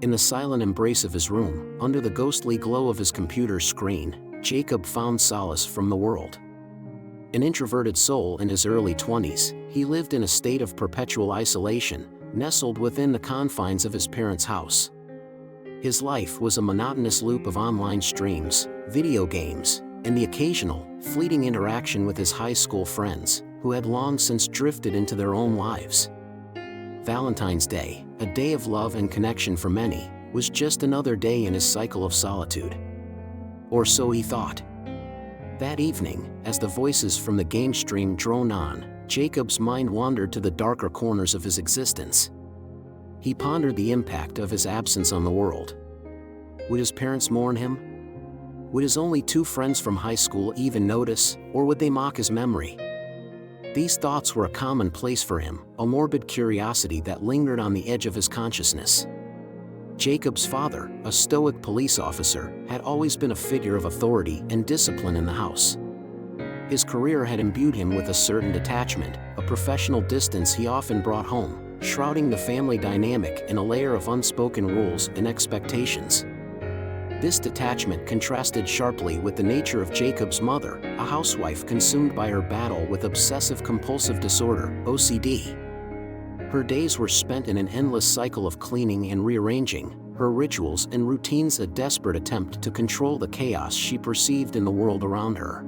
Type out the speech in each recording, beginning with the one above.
In the silent embrace of his room, under the ghostly glow of his computer screen, Jacob found solace from the world. An introverted soul in his early 20s, he lived in a state of perpetual isolation, nestled within the confines of his parents' house. His life was a monotonous loop of online streams, video games, and the occasional, fleeting interaction with his high school friends, who had long since drifted into their own lives. Valentine's Day, a day of love and connection for many, was just another day in his cycle of solitude. Or so he thought. That evening, as the voices from the game stream droned on, Jacob's mind wandered to the darker corners of his existence. He pondered the impact of his absence on the world. Would his parents mourn him? Would his only two friends from high school even notice, or would they mock his memory? These thoughts were a commonplace for him, a morbid curiosity that lingered on the edge of his consciousness. Jacob's father, a stoic police officer, had always been a figure of authority and discipline in the house. His career had imbued him with a certain detachment, a professional distance he often brought home, shrouding the family dynamic in a layer of unspoken rules and expectations. This detachment contrasted sharply with the nature of Jacob's mother, a housewife consumed by her battle with obsessive-compulsive disorder, OCD. Her days were spent in an endless cycle of cleaning and rearranging, her rituals and routines a desperate attempt to control the chaos she perceived in the world around her.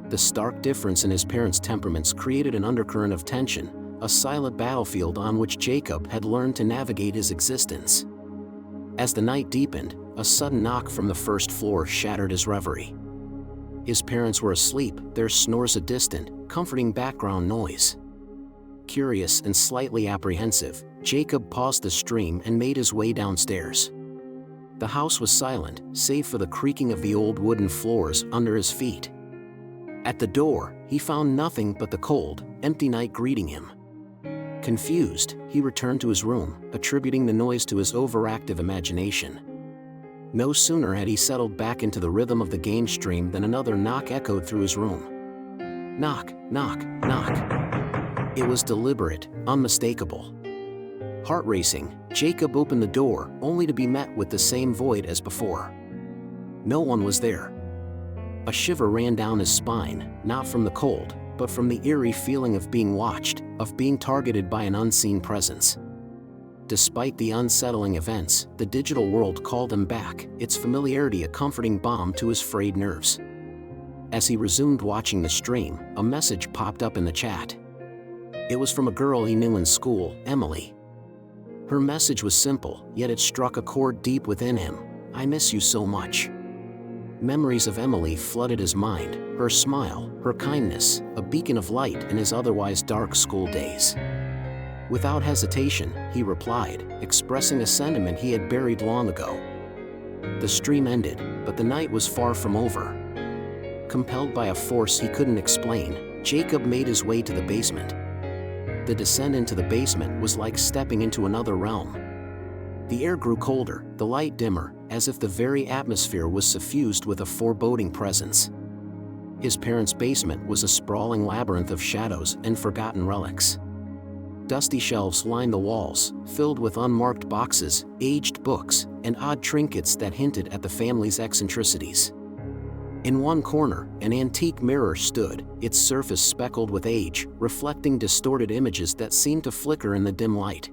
The stark difference in his parents' temperaments created an undercurrent of tension, a silent battlefield on which Jacob had learned to navigate his existence. As the night deepened, a sudden knock from the first floor shattered his reverie. His parents were asleep, their snores a distant, comforting background noise. Curious and slightly apprehensive, Jacob paused the stream and made his way downstairs. The house was silent, save for the creaking of the old wooden floors under his feet. At the door, he found nothing but the cold, empty night greeting him. Confused, he returned to his room, attributing the noise to his overactive imagination. No sooner had he settled back into the rhythm of the game stream than another knock echoed through his room. Knock, knock, knock. It was deliberate, unmistakable. Heart racing, Jacob opened the door, only to be met with the same void as before. No one was there. A shiver ran down his spine, not from the cold, but from the eerie feeling of being watched, of being targeted by an unseen presence. Despite the unsettling events, the digital world called him back, its familiarity a comforting balm to his frayed nerves. As he resumed watching the stream, a message popped up in the chat. It was from a girl he knew in school, Emily. Her message was simple, yet it struck a chord deep within him. I miss you so much. Memories of Emily flooded his mind, her smile, her kindness, a beacon of light in his otherwise dark school days. Without hesitation, he replied, expressing a sentiment he had buried long ago. The stream ended, but the night was far from over. Compelled by a force he couldn't explain, Jacob made his way to the basement. The descent into the basement was like stepping into another realm. The air grew colder, the light dimmer, as if the very atmosphere was suffused with a foreboding presence. His parents' basement was a sprawling labyrinth of shadows and forgotten relics. Dusty shelves lined the walls, filled with unmarked boxes, aged books, and odd trinkets that hinted at the family's eccentricities. In one corner, an antique mirror stood, its surface speckled with age, reflecting distorted images that seemed to flicker in the dim light.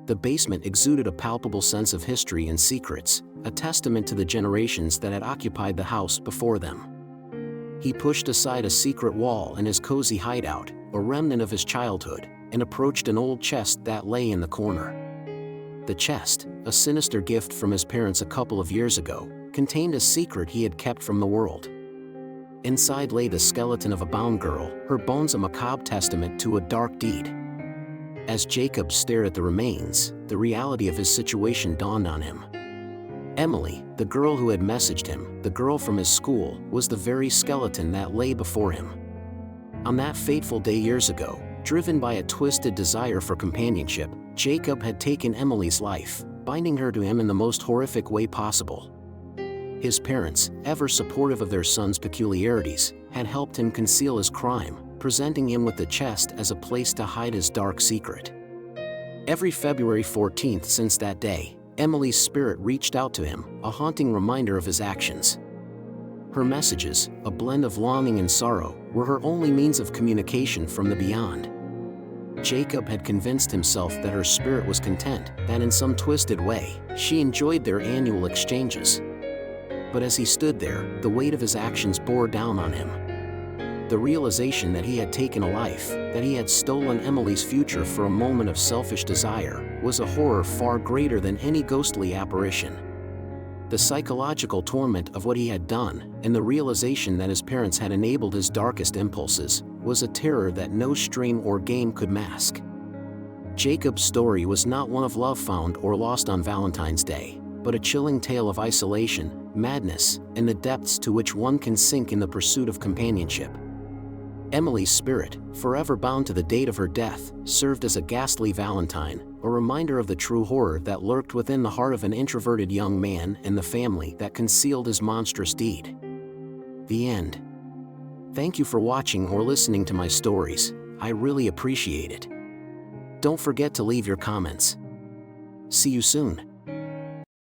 The basement exuded a palpable sense of history and secrets, a testament to the generations that had occupied the house before them. He pushed aside a secret wall in his cozy hideout, a remnant of his childhood, and approached an old chest that lay in the corner. The chest, a sinister gift from his parents a couple of years ago, contained a secret he had kept from the world. Inside lay the skeleton of a bound girl, her bones a macabre testament to a dark deed. As Jacob stared at the remains, the reality of his situation dawned on him. Emily, the girl who had messaged him, the girl from his school, was the very skeleton that lay before him. On that fateful day years ago, driven by a twisted desire for companionship, Jacob had taken Emily's life, binding her to him in the most horrific way possible. His parents, ever supportive of their son's peculiarities, had helped him conceal his crime, presenting him with the chest as a place to hide his dark secret. Every February 14th since that day, Emily's spirit reached out to him, a haunting reminder of his actions. Her messages, a blend of longing and sorrow, were her only means of communication from the beyond. Jacob had convinced himself that her spirit was content, that in some twisted way, she enjoyed their annual exchanges. But as he stood there, the weight of his actions bore down on him. The realization that he had taken a life, that he had stolen Emily's future for a moment of selfish desire, was a horror far greater than any ghostly apparition. The psychological torment of what he had done, and the realization that his parents had enabled his darkest impulses, was a terror that no string or game could mask. Jacob's story was not one of love found or lost on Valentine's Day, but a chilling tale of isolation, madness, and the depths to which one can sink in the pursuit of companionship. Emily's spirit, forever bound to the date of her death, served as a ghastly Valentine, a reminder of the true horror that lurked within the heart of an introverted young man and the family that concealed his monstrous deed. The end. Thank you for watching or listening to my stories. I really appreciate it. Don't forget to leave your comments. See you soon.